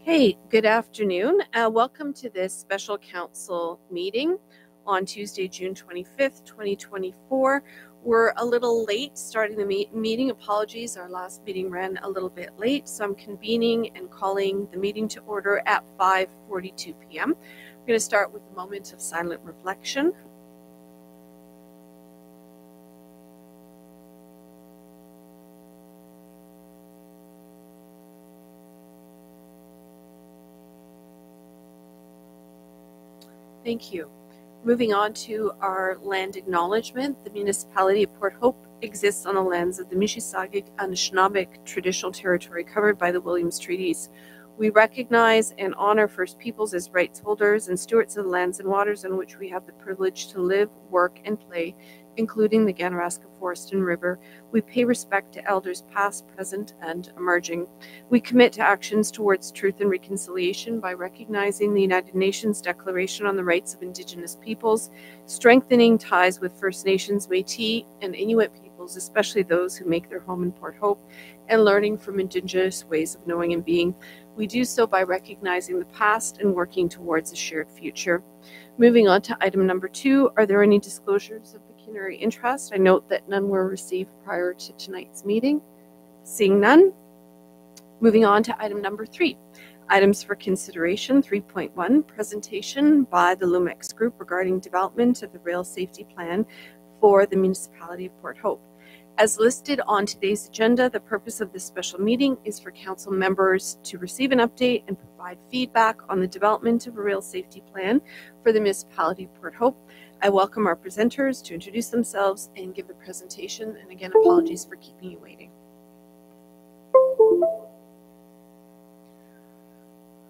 Hey, good afternoon. Welcome to this special council meeting on Tuesday, June 25th, 2024. We're a little late starting the meeting. Apologies, our last meeting ran a little bit late, so I'm convening and calling the meeting to order at 5:42 p.m. We're going to start with a moment of silent reflection. Thank you. Moving on to our land acknowledgement, the municipality of Port Hope exists on the lands of the Mississauga and Anishinaabe traditional territory covered by the Williams Treaties. We recognize and honor First Peoples as rights holders and stewards of the lands and waters on which we have the privilege to live, work, and play, including the Ganaraska Forest and River. We pay respect to elders past, present, and emerging. We commit to actions towards truth and reconciliation by recognizing the United Nations Declaration on the Rights of Indigenous Peoples, strengthening ties with First Nations, Métis, and Inuit peoples, especially those who make their home in Port Hope, and learning from Indigenous ways of knowing and being. We do so by recognizing the past and working towards a shared future. Moving on to item number 2, are there any disclosures of pecuniary interest? I note that none were received prior to tonight's meeting. Seeing none, moving on to item number 3. Items for consideration. 3.1, presentation by the Lumex Group regarding development of the rail safety plan for the municipality of Port Hope. As listed on today's agenda, the purpose of this special meeting is for council members to receive an update and provide feedback on the development of a rail safety plan for the municipality of Port Hope. I welcome our presenters to introduce themselves and give the presentation, and again, apologies for keeping you waiting.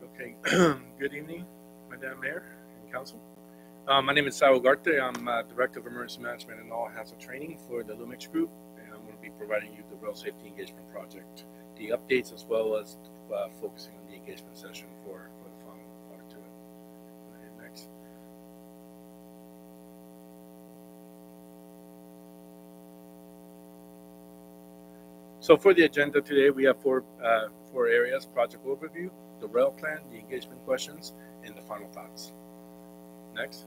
Okay, good evening, Madam Mayor and Council. My name is Sao Ugarte. I'm Director of Emergency Management and All Hazard Training for the Lumex Group, and I'm going to be providing you the Rail Safety Engagement Project, the updates, as well as focusing on the engagement session for the final part to it. Next. So for the agenda today, we have four areas: project overview, the rail plan, the engagement questions, and the final thoughts. Next.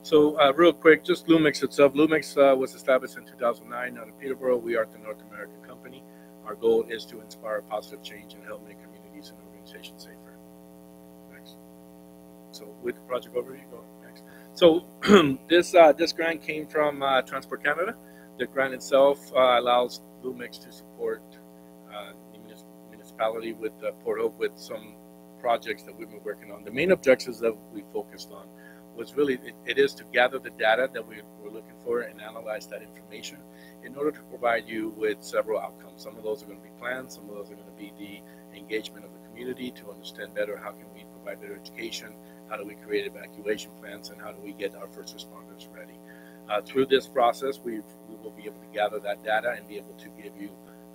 So real quick, just Lumex itself. Lumex was established in 2009 out of Peterborough. We are the North American company. Our goal is to inspire positive change and help make communities and organizations safer. Next. So with the project overview, go next. So this grant came from Transport Canada. The grant itself allows Lumex to support the municipality with Port Hope with some projects that we've been working on. The main objectives that we focused on was really, it is to gather the data that we're looking for and analyze that information in order to provide you with several outcomes. Some of those are going to be plans, some of those are going to be the engagement of the community to understand better how can we provide better education, how do we create evacuation plans, and how do we get our first responders ready. Through this process, we will be able to gather that data and be able to give you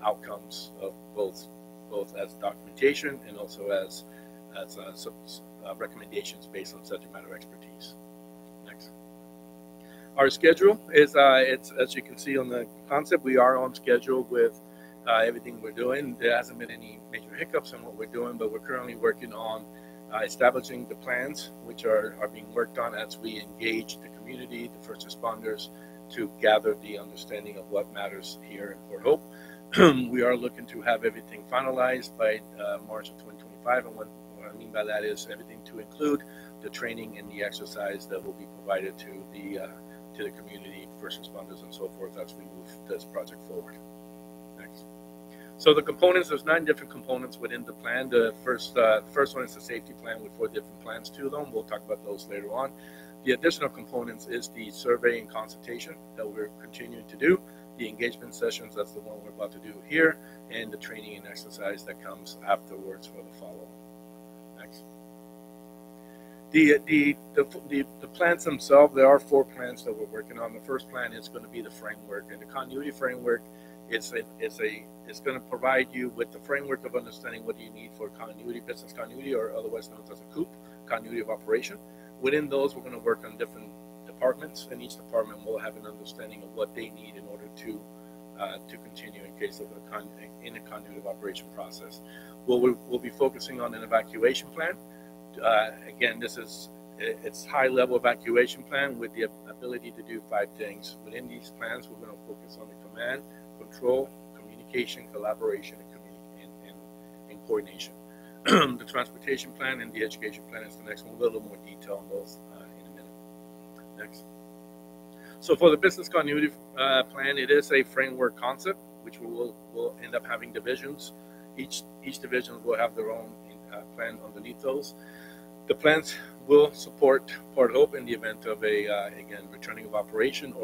outcomes of both as documentation and also as recommendations based on subject matter expertise. Next. Our schedule is, it's as you can see on the concept, we are on schedule with everything we're doing. There hasn't been any major hiccups in what we're doing, but we're currently working on establishing the plans, which are being worked on as we engage the community, the first responders, to gather the understanding of what matters here in Port Hope. We are looking to have everything finalized by March of 2025, and what I mean by that is everything to include the training and the exercise that will be provided to the community, first responders, and so forth as we move this project forward. Next. So the components, there's 9 different components within the plan. The first one is the safety plan with 4 different plans to them. We'll talk about those later on. The additional components is the survey and consultation that we're continuing to do, the engagement sessions, that's the one we're about to do here, and the training and exercise that comes afterwards for the follow-up. Next. The plans themselves, there are 4 plans that we're working on. The first plan is going to be the framework, and the continuity framework it's going to provide you with the framework of understanding what do you need for continuity, business continuity, or otherwise known as a COOP, continuity of operation. Within those, we're going to work on different departments, and each department will have an understanding of what they need in order to to continue in case of in a continuity operation process. We'll be focusing on an evacuation plan. Again, it's high-level evacuation plan with the ability to do 5 things. Within these plans, we're going to focus on the command, control, communication, collaboration, and coordination. The transportation plan and the education plan is the next one. We'll go a little more detail on those in a minute. Next. So for the business continuity plan, it is a framework concept, which will end up having divisions. Each division will have their own plan underneath those. The plans will support Port Hope in the event of again, returning of operation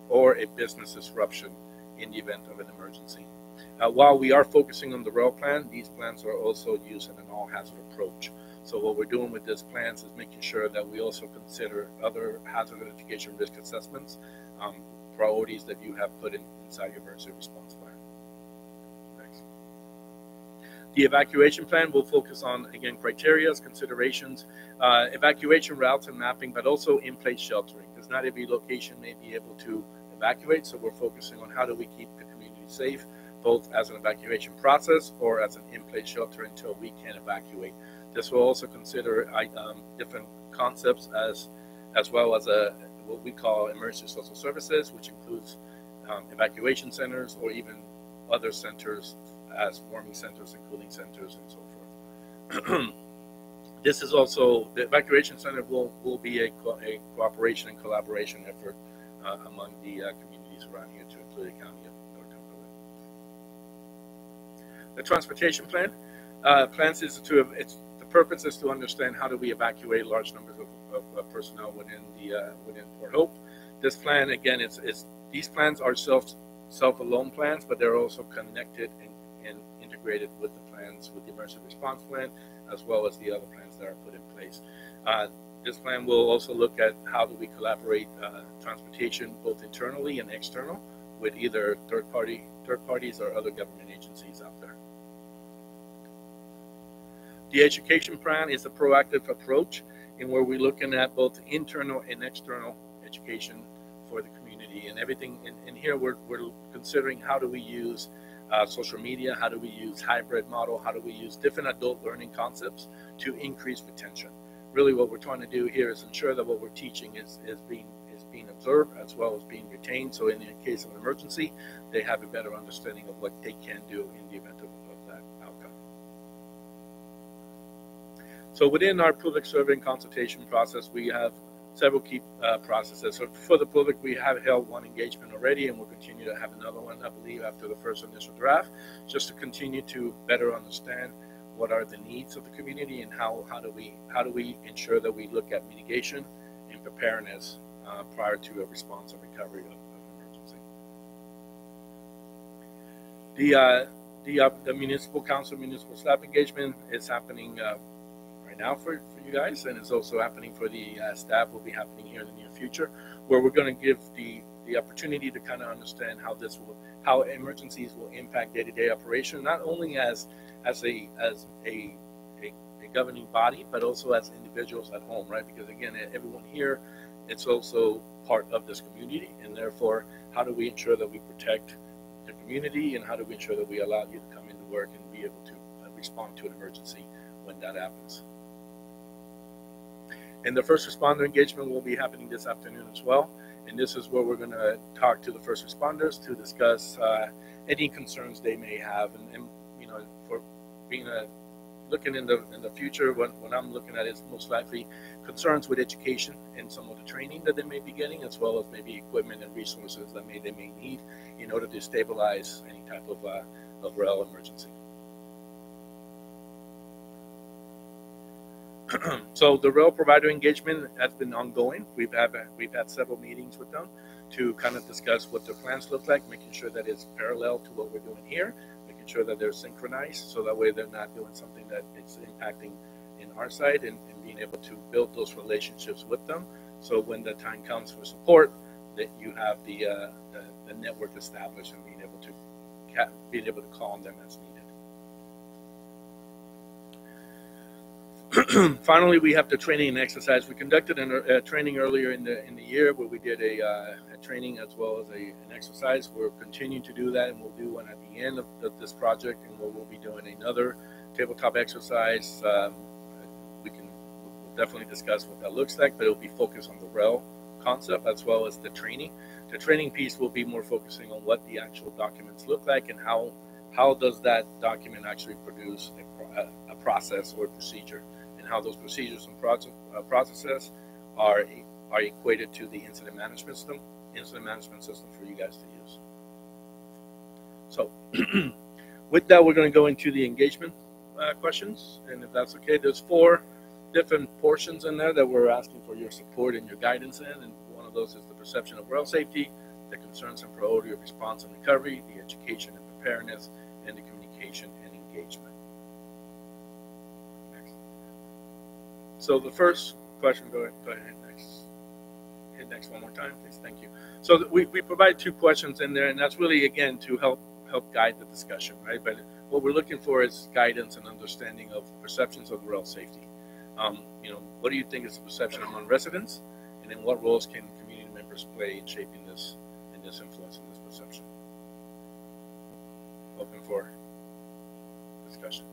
or a business disruption in the event of an emergency. While we are focusing on the rail plan, these plans are also used in an all-hazard approach. So what we're doing with these plans is making sure that we also consider other hazard identification risk assessments, priorities that you have put inside your emergency response plan. Next. The evacuation plan will focus on, again, criteria, considerations, evacuation routes and mapping, but also in-place sheltering, because not every location may be able to evacuate. So we're focusing on how do we keep the community safe, both as an evacuation process or as an in-place shelter until we can evacuate. This will also consider different concepts as well as what we call emergency social services, which includes evacuation centers or even other centers as warming centers and cooling centers and so forth. This is also, the evacuation center will be a cooperation and collaboration effort among the communities around here to include the county of North Dakota. The transportation plan. The purpose is to understand how do we evacuate large numbers of personnel within Port Hope. This plan, again, these plans are self-alone plans, but they're also connected and integrated with the plans, with the emergency response plan, as well as the other plans that are put in place. This plan will also look at how do we collaborate transportation both internally and external with either third parties or other government agencies out there. The education plan is a proactive approach in where we're looking at both internal and external education for the community and everything. And here we're considering how do we use social media, how do we use hybrid model, how do we use different adult learning concepts to increase retention. Really what we're trying to do here is ensure that what we're teaching is being observed as well as being retained. So in the case of an emergency, they have a better understanding of what they can do in the event of that outcome. So within our public survey and consultation process, we have several key processes. So for the public, we have held one engagement already, and we'll continue to have another one, I believe, after the first initial draft, just to continue to better understand what are the needs of the community and how do we ensure that we look at mitigation and preparedness prior to a response and recovery of emergency. The municipal council, municipal staff engagement is happening right now for you guys, and it's also happening for the staff. Will be happening here in the near future, where we're going to give the opportunity to kind of understand how emergencies will impact day-to-day operation, not only as a governing body, but also as individuals at home, right? Because again, everyone here, it's also part of this community, and therefore, how do we ensure that we protect the community, and how do we ensure that we allow you to come into work and be able to respond to an emergency when that happens. And the first responder engagement will be happening this afternoon as well. And this is where we're going to talk to the first responders to discuss any concerns they may have. And you know, for being looking in the future, what I'm looking at is most likely concerns with education and some of the training that they may be getting, as well as maybe equipment and resources that they may need in order to stabilize any type of rail emergency. So the rail provider engagement has been ongoing. We've had several meetings with them to kind of discuss what their plans look like, making sure that it's parallel to what we're doing here, making sure that they're synchronized, so that way they're not doing something that it's impacting in our side, and being able to build those relationships with them. So when the time comes for support, that you have the network established and being able to call on them as needed. Finally, we have the training and exercise. We conducted a training earlier in the year where we did a training as well as an exercise. We're continuing to do that, and we'll do one at the end of this project, and we'll be doing another tabletop exercise. We'll definitely discuss what that looks like, but it'll be focused on the REL concept as well as the training. The training piece will be more focusing on what the actual documents look like and how does that document actually produce a process or a procedure, and how those procedures and processes are equated to the incident management system for you guys to use. So with that, we're going to go into the engagement questions, and if that's okay, there's 4 different portions in there that we're asking for your support and your guidance in, and one of those is the perception of rail safety, the concerns and priority of response and recovery, the education and preparedness, and the communication and engagement. Next. So the first question, go ahead next. Hit next one more time, please. Thank you. So we provide 2 questions in there, and that's really, again, to help guide the discussion, right? But what we're looking for is guidance and understanding of perceptions of rail safety. What do you think is the perception among residents, and then what roles can community members play in shaping this and this influence in this perception? Open for discussion.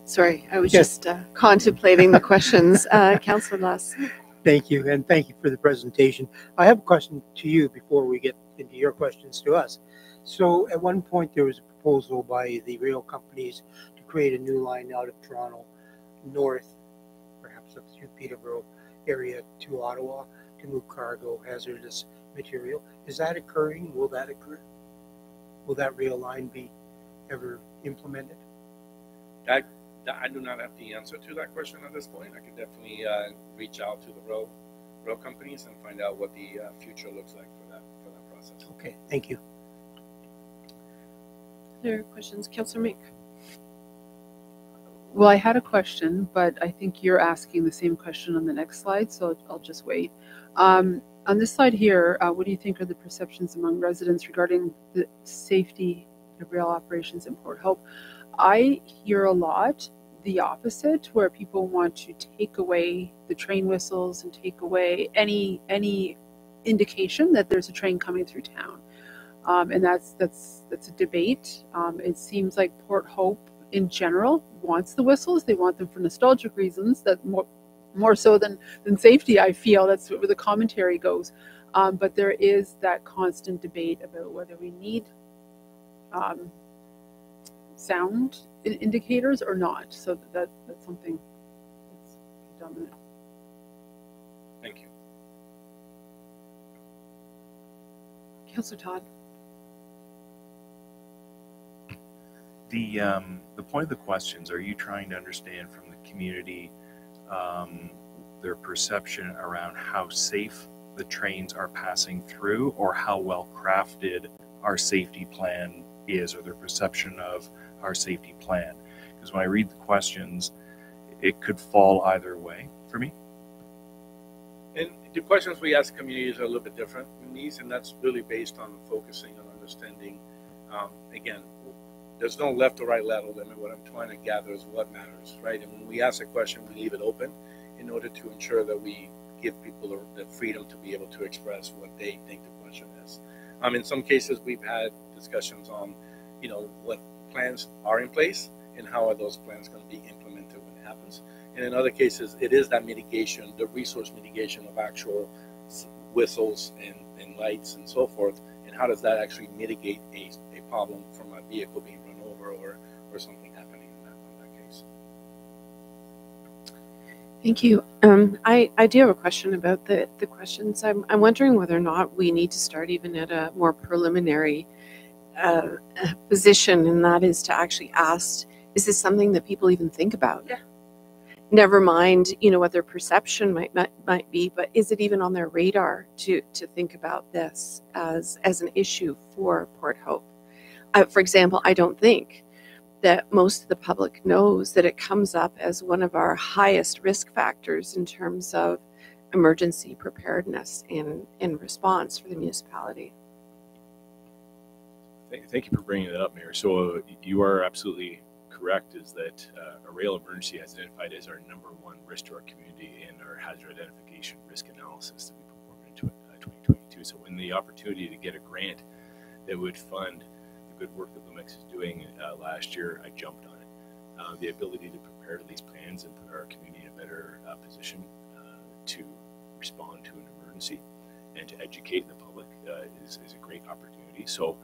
Sorry, I was just contemplating the questions. Councillor Lass. Thank you, and thank you for the presentation. I have a question to you before we get into your questions to us. So at one point there was a proposal by the rail companies to create a new line out of Toronto north, perhaps up through Peterborough area to Ottawa to move cargo, hazardous material. Is that occurring? Will that occur? Will that rail line be ever implemented? I do not have the answer to that question at this point. I could definitely reach out to the rail companies and find out what the future looks like for that process. Okay, thank you. Other questions, Councillor Meek? Well, I had a question, but I think you're asking the same question on the next slide, so I'll just wait. On this slide here, what do you think are the perceptions among residents regarding the safety of rail operations in Port Hope? I hear a lot the opposite, where people want to take away the train whistles and take away any indication that there's a train coming through town. And that's a debate. It seems like Port Hope in general wants the whistles. They want them for nostalgic reasons, that more so than safety, I feel. That's where the commentary goes. But there is that constant debate about whether we need sound indicators or not. So that's something that's dominant. Thank you. Councillor Todd. The point of the questions, are you trying to understand from the community their perception around how safe the trains are passing through, or how well crafted our safety plan is, or their perception of our safety plan? Because when I read the questions, it could fall either way for me. And the questions we ask communities are a little bit different in these, and that's really based on focusing on understanding. Again, there's no left or right lateral limit. What I'm trying to gather is what matters, right? And when we ask a question, we leave it open in order to ensure that we give people the freedom to be able to express what they think the question is. In some cases, we've had discussions on, what plans are in place and how are those plans going to be implemented when it happens. And in other cases, it is that mitigation, the resource mitigation of actual whistles and lights and so forth, and how does that actually mitigate a problem from a vehicle being run over or something happening in that case. Thank you. I do have a question about the questions. I'm wondering whether or not we need to start even at a more preliminary position, and that is to actually ask, is this something that people even think about? Yeah. Never mind, what their perception might be, but is it even on their radar to think about this as an issue for Port Hope? For example, I don't think that most of the public knows that it comes up as one of our highest risk factors in terms of emergency preparedness and response for the municipality. Thank you for bringing that up, Mayor. So you are absolutely correct, is that a rail emergency has identified as our number one risk to our community in our hazard identification risk analysis that we performed in 2022. So when the opportunity to get a grant that would fund the good work that LUMEX is doing last year, I jumped on it. The ability to prepare these plans and put our community in a better position to respond to an emergency and to educate the public is a great opportunity. So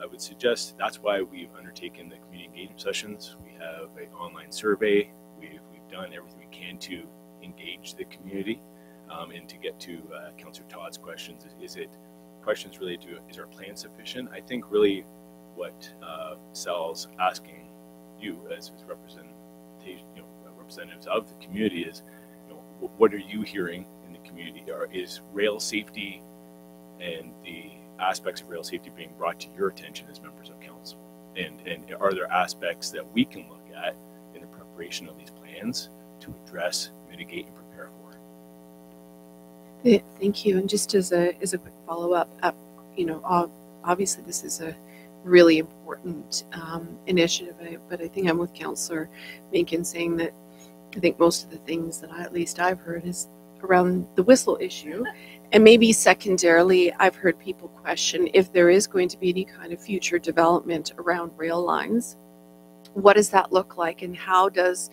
I would suggest that's why we've undertaken the community engagement sessions. We have an online survey. We've done everything we can to engage the community and to get to Councillor Todd's questions. Is it questions related to, is our plan sufficient? I think really what Sal's asking you as representatives of the community is, what are you hearing in the community? Is rail safety and the aspects of rail safety being brought to your attention as members of council? And are there aspects that we can look at in the preparation of these plans to address, mitigate, and prepare for? Thank you. And just as a quick follow-up, obviously this is a really important initiative, but I think I'm with Councillor Mencken saying that I think most of the things that I've heard is around the whistle issue. And maybe secondarily, I've heard people question if there is going to be any kind of future development around rail lines, what does that look like, and how does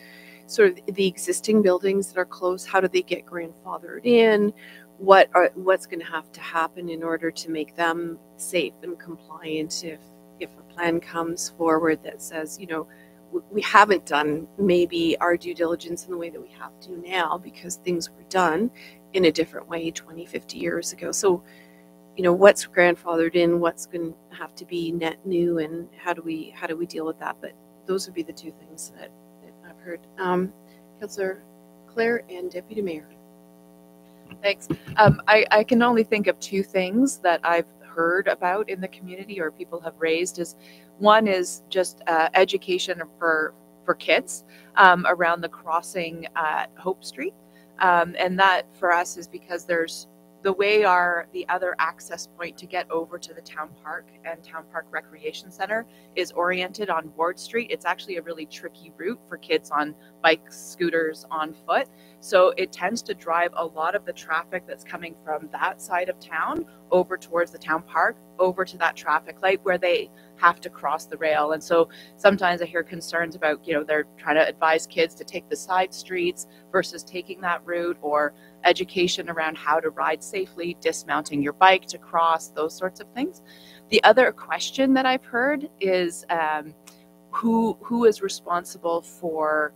sort of the existing buildings that are close, how do they get grandfathered in? What's going to have to happen in order to make them safe and compliant if a plan comes forward that says, we haven't done maybe our due diligence in the way that we have to now because things were done in a different way 20, 50 years ago. So, what's grandfathered in, what's going to have to be net new, and how do we deal with that? But those would be the two things that I've heard. Councillor Claire and Deputy Mayor. Thanks. I can only think of two things that I've heard about in the community or people have raised. One is just education for kids around the crossing at Hope Street. And that for us is because there's the way the other access point to get over to the Town Park and Town Park Recreation Center is oriented on Ward Street. It's actually a really tricky route for kids on bikes, scooters, on foot. So it tends to drive a lot of the traffic that's coming from that side of town over towards the Town Park, over to that traffic light where they have to cross the rail. And so sometimes I hear concerns about, they're trying to advise kids to take the side streets versus taking that route, or education around how to ride safely, dismounting your bike to cross, those sorts of things. The other question that I've heard is who is responsible for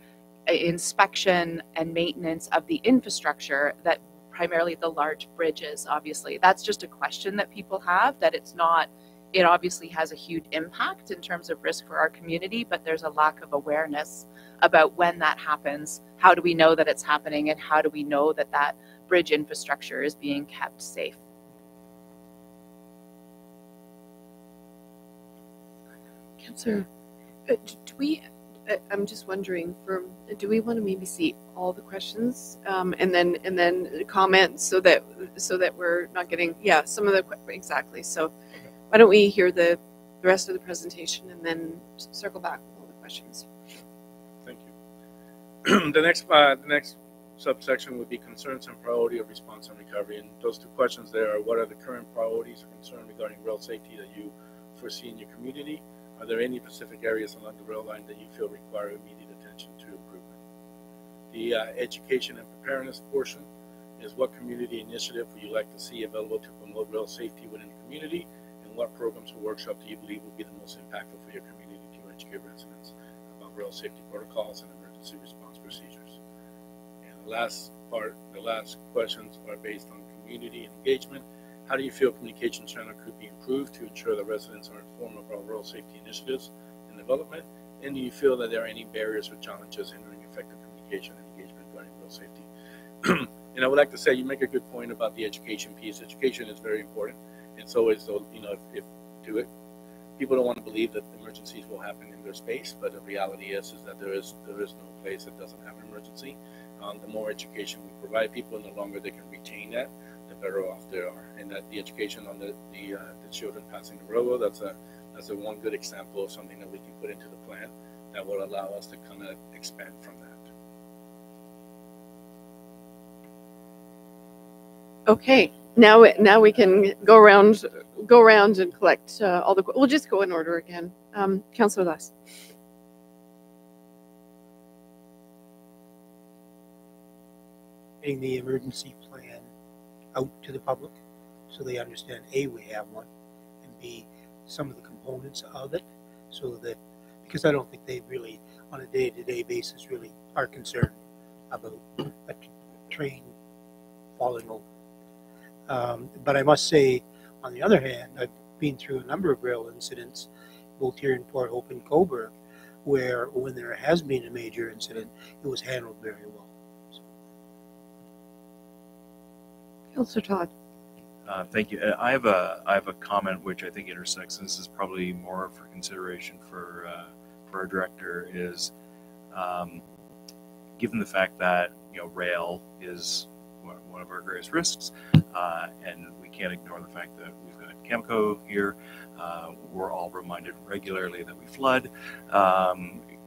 inspection and maintenance of the infrastructure, that primarily the large bridges. Obviously that's just a question that people have, that it obviously has a huge impact in terms of risk for our community, but there's a lack of awareness about when that happens. How do we know that it's happening, and how do we know that that bridge infrastructure is being kept safe? Councillor, I'm just wondering, do we want to maybe see all the questions and then comments so that we're not getting some of the exactly. So why don't we hear the rest of the presentation and then circle back with all the questions. Thank you. The next subsection would be concerns and priority of response and recovery. And those two questions there are: what are the current priorities or concerns regarding rail safety that you foresee in your community? Are there any specific areas along the rail line that you feel require immediate attention to improvement? The education and preparedness portion is: what community initiative would you like to see available to promote rail safety within the community? And what programs or workshops do you believe would be the most impactful for your community to educate residents about rail safety protocols and emergency response procedures? And the last questions are based on community engagement. How do you feel communication channel could be improved to ensure that residents are informed about rail safety initiatives and development? And do you feel that there are any barriers or challenges hindering effective communication and engagement regarding rail safety? And I would like to say, you make a good point about the education piece. Education is very important, and so is if people don't want to believe that emergencies will happen in their space, but the reality is that there is no place that doesn't have an emergency. The more education we provide people, and the longer they can retain that, the better off they are. And that the education on the children passing the railroad, that's as a one good example of something that we can put into the plan that will allow us to kind of expand from that. Okay, now we can go around and collect all the. We'll just go in order again. Councillor Lass. Getting the emergency plan out to the public so they understand A, we have one, and B, some of the components of it, so that, because I don't think they really, on a day-to-day basis, really are concerned about a train falling over. But I must say, on the other hand, I've been through a number of rail incidents, both here in Port Hope and Cobourg, where when there has been a major incident, it was handled very well. Councillor Todd. Thank you. I have a comment which I think intersects. And this is probably more for consideration for our director. Is given the fact that rail is one of our greatest risks, and we can't ignore the fact that we've got Cameco here. We're all reminded regularly that we flood.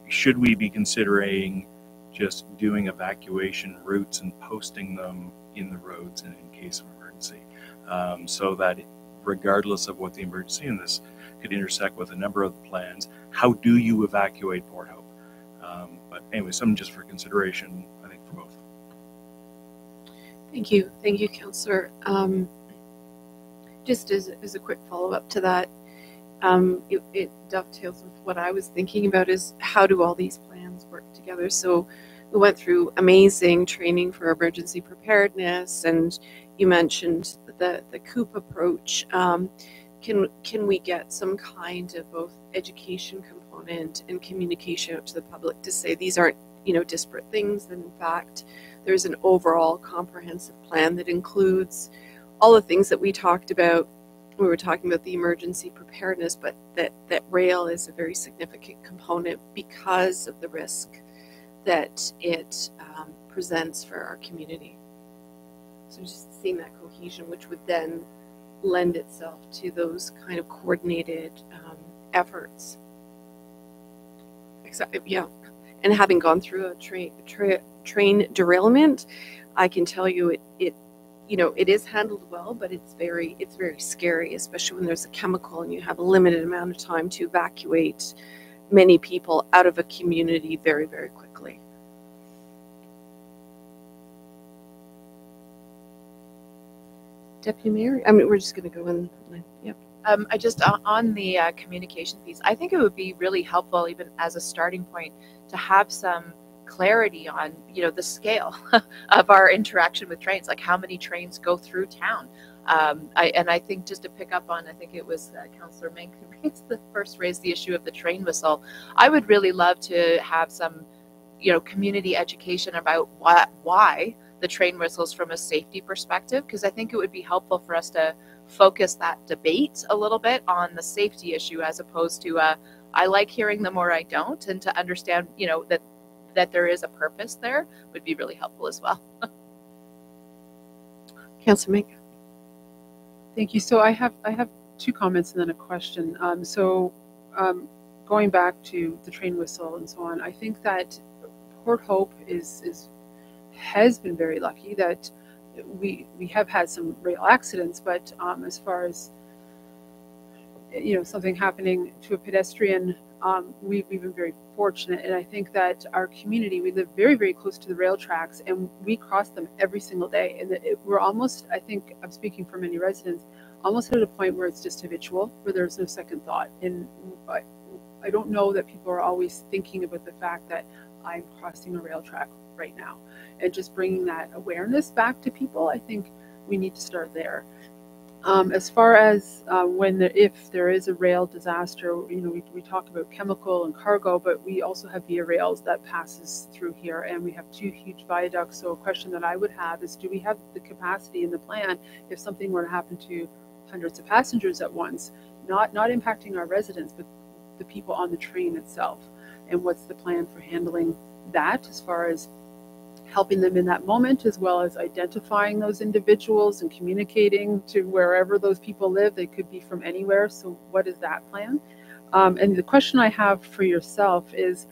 Should we be considering just doing evacuation routes and posting them in the roads in case of emergency, so that regardless of what the emergency, and this could intersect with a number of the plans, how do you evacuate Port Hope? But anyway, something just for consideration, I think, for both. Thank you, Councillor. Just as a quick follow-up to that, it dovetails with what I was thinking about, is how do all these plans work together? So we went through amazing training for emergency preparedness, and you mentioned the COOP approach. Can we get some kind of both education component and communication out to the public to say these aren't disparate things, that in fact there's an overall comprehensive plan that includes all the things that we talked about. We were talking about the emergency preparedness, but that rail is a very significant component because of the risk that it presents for our community. So just seeing that cohesion, which would then lend itself to those kind of coordinated efforts. Yeah, and having gone through a train derailment, I can tell you it is handled well, but it's very scary, especially when there's a chemical and you have a limited amount of time to evacuate many people out of a community very, very quickly. Deputy Mayor, we're just going to go in. Yep. I just on the communication piece, I think it would be really helpful, even as a starting point, to have some clarity on the scale of our interaction with trains, like how many trains go through town. I think, just to pick up on, I think it was Councillor Mink who first raised the issue of the train whistle. I would really love to have some community education about why the train whistles from a safety perspective, because I think it would be helpful for us to focus that debate a little bit on the safety issue, as opposed to I like hearing them or I don't, and to understand that there is a purpose there would be really helpful as well. Councillor Mink. Thank you. So I have two comments and then a question. Going back to the train whistle and so on, I think that Port Hope has been very lucky that we have had some rail accidents, but as far as something happening to a pedestrian, we've been very fortunate. And I think that our community, we live very, very close to the rail tracks, and we cross them every single day. And we're almost, I think I'm speaking for many residents, almost at a point where it's just habitual, where there's no second thought. And I don't know that people are always thinking about the fact that I'm crossing a rail track right now. And just bringing that awareness back to people, I think we need to start there. As far as if there is a rail disaster, we talk about chemical and cargo, but we also have Via Rails that passes through here, and we have two huge viaducts. So a question that I would have is, do we have the capacity in the plan if something were to happen to hundreds of passengers at once, not impacting our residents, but the people on the train itself? And what's the plan for handling that, as far as helping them in that moment, as well as identifying those individuals and communicating to wherever those people live. They could be from anywhere. So what is that plan? And the question I have for yourself is,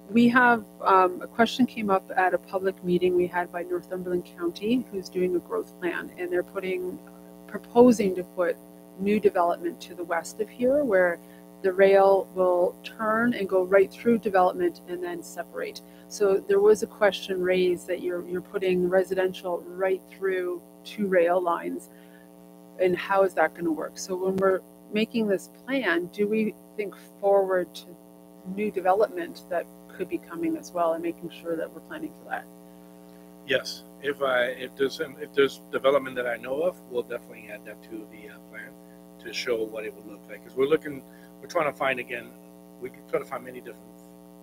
we have a question came up at a public meeting we had by Northumberland County, who's doing a growth plan, and they're proposing to put new development to the west of here, where the rail will turn and go right through development and then separate. So there was a question raised that you're putting residential right through 2 rail lines, and how is that going to work? So when we're making this plan, do we think forward to new development that could be coming as well, and making sure that we're planning for that? Yes, if there's development that I know of, we'll definitely add that to the plan to show what it would look like. Because we're trying to find, again, we can try to find many different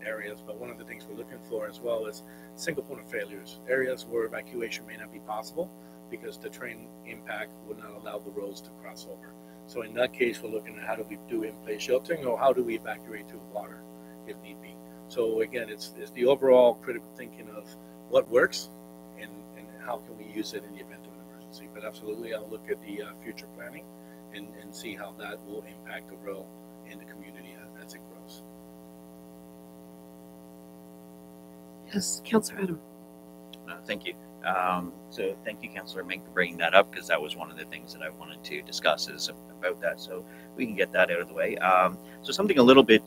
areas, but one of the things we're looking for as well is single point of failures, areas where evacuation may not be possible because the train impact would not allow the roads to cross over. So in that case, we're looking at how do we do in-place sheltering, or how do we evacuate to water if need be. So again, it's the overall critical thinking of what works and how can we use it in the event of an emergency. But absolutely, I'll look at the future planning and see how that will impact the rail in the community as it grows. Yes, Councillor Adam. Thank you. So thank you, Councillor Mink, for bringing that up, because that was one of the things that I wanted to discuss is about that. So we can get that out of the way. So something a little bit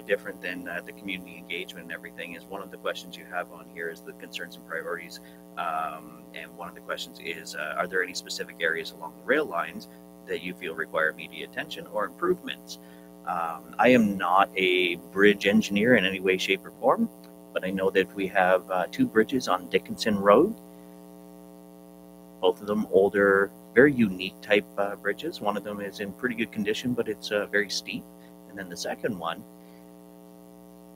different than the community engagement and everything is one of the questions you have on here is the concerns and priorities. And one of the questions is, are there any specific areas along the rail lines that you feel require immediate attention or improvements? I am not a bridge engineer in any way, shape, or form, but I know that we have 2 bridges on Dickinson Road. Both of them older, very unique type bridges. One of them is in pretty good condition, but it's very steep. And then the second one,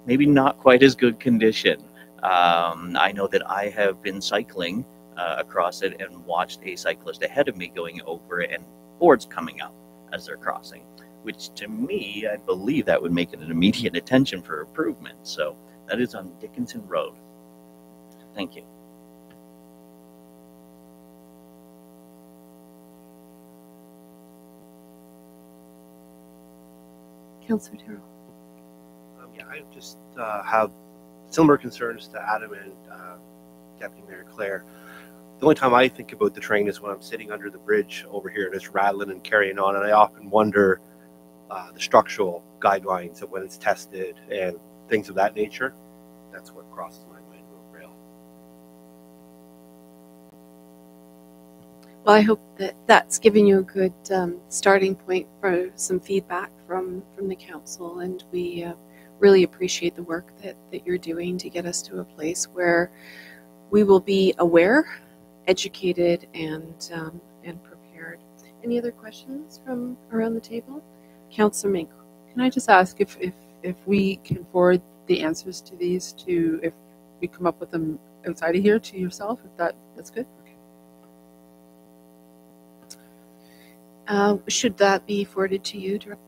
maybe not quite as good condition. I know that I have been cycling across it and watched a cyclist ahead of me going over it and boards coming up as they're crossing, which to me, I believe that would make it an immediate attention for improvement. So that is on Dickinson Road. Thank you. Councillor Terrell. Yeah, I just have similar concerns to Adam and Deputy Mayor Claire. The only time I think about the train is when I'm sitting under the bridge over here and it's rattling and carrying on, and I often wonder the structural guidelines of when it's tested and things of that nature. That's what crosses my mind about rail. Well, I hope that that's given you a good starting point for some feedback from the council, and we really appreciate the work that you're doing to get us to a place where we will be aware, educated, and prepared. Any other questions from around the table? Councillor Mink. Can I just ask if we can forward the answers to these to, if we come up with them outside of here, to yourself, if that's good? Okay. Should that be forwarded to you directly?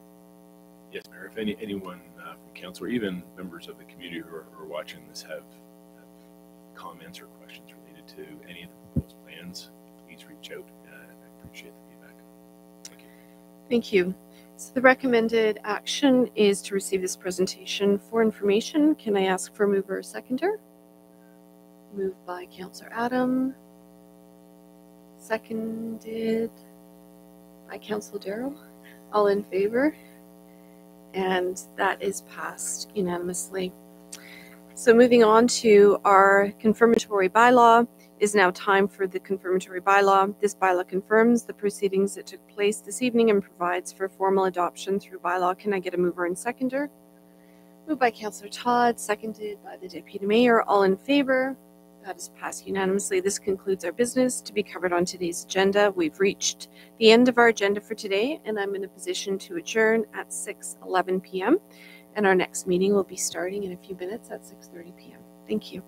Yes, Mayor. If anyone from council or even members of the community who are watching this have comments or questions related to any of the proposed plans, please reach out. I appreciate the feedback. Thank you. Thank you. So the recommended action is to receive this presentation for information. Can I ask for a mover or seconder? Moved by Councillor Adam. Seconded by Councillor Darrow. All in favor? And that is passed unanimously. So moving on to our confirmatory bylaw, is now time for the confirmatory bylaw. This bylaw confirms the proceedings that took place this evening and provides for formal adoption through bylaw. Can I get a mover and seconder? Moved by Councillor Todd, seconded by the Deputy Mayor. All in favor? That is passed unanimously. This concludes our business to be covered on today's agenda. We've reached the end of our agenda for today, and I'm in a position to adjourn at 6:11 p.m. And our next meeting will be starting in a few minutes at 6:30 p.m. Thank you.